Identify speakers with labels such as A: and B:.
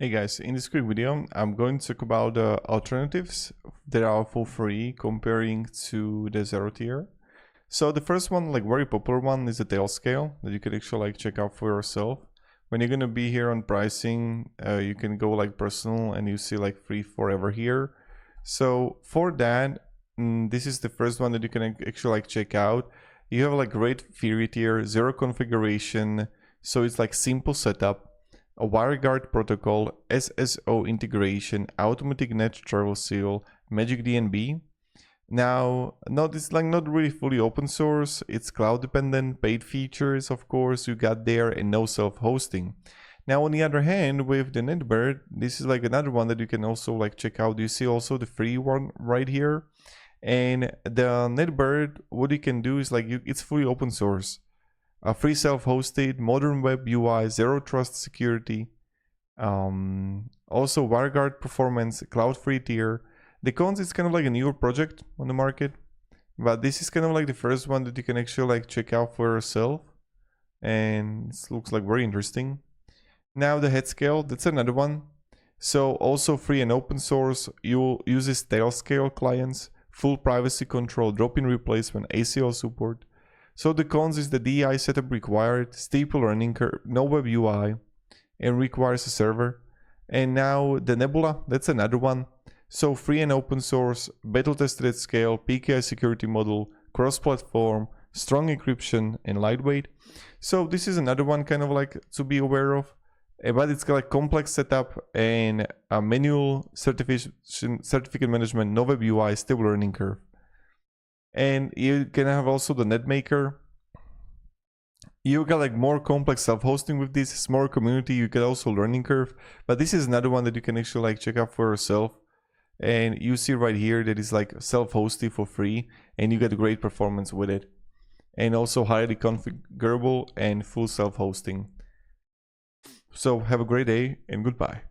A: Hey guys, in this quick video, I'm going to talk about the alternatives that are for free comparing to the ZeroTier. So the first one, like very popular one, is the tail scale that you can actually check out for yourself. When you're gonna be here on pricing, you can go like personal and you see like free forever here. So for that, this is the first one that you can actually check out. You have like great theory tier, zero configuration, so it's like simple setup. A WireGuard protocol, SSO integration, automatic net travel seal, Magic DNB. Now, it's like not really fully open source, it's cloud dependent, paid features of course you got there, and no self-hosting. Now on the other hand, with the NetBird, this is like another one that you can also like check out. You see also the free one right here. And the NetBird, what you can do is like it's fully open source. A free self-hosted, modern web UI, zero trust security, also WireGuard performance, cloud-free tier. The cons is kind of like a newer project on the market, but this is kind of like the first one that you can actually like check out for yourself, and it looks like very interesting. Now the head scale, that's another one. So also free and open source, uses tail scale clients, full privacy control, drop-in replacement, ACL support. So the cons is the DI setup required, steep learning curve, no web UI, and requires a server. And now the Nebula, that's another one. So free and open source, beta tested at scale, PKI security model, cross-platform, strong encryption, and lightweight. So this is another one kind of like to be aware of. But it's got like complex setup and a manual certificate management, no web UI, steep learning curve. And you can have also the NetMaker. You got like more complex self-hosting with this, smaller community, you get also learning curve. But this is another one that you can actually like check out for yourself. And you see right here that is like self-hosted for free and you get great performance with it. And also highly configurable and full self-hosting. So have a great day and goodbye.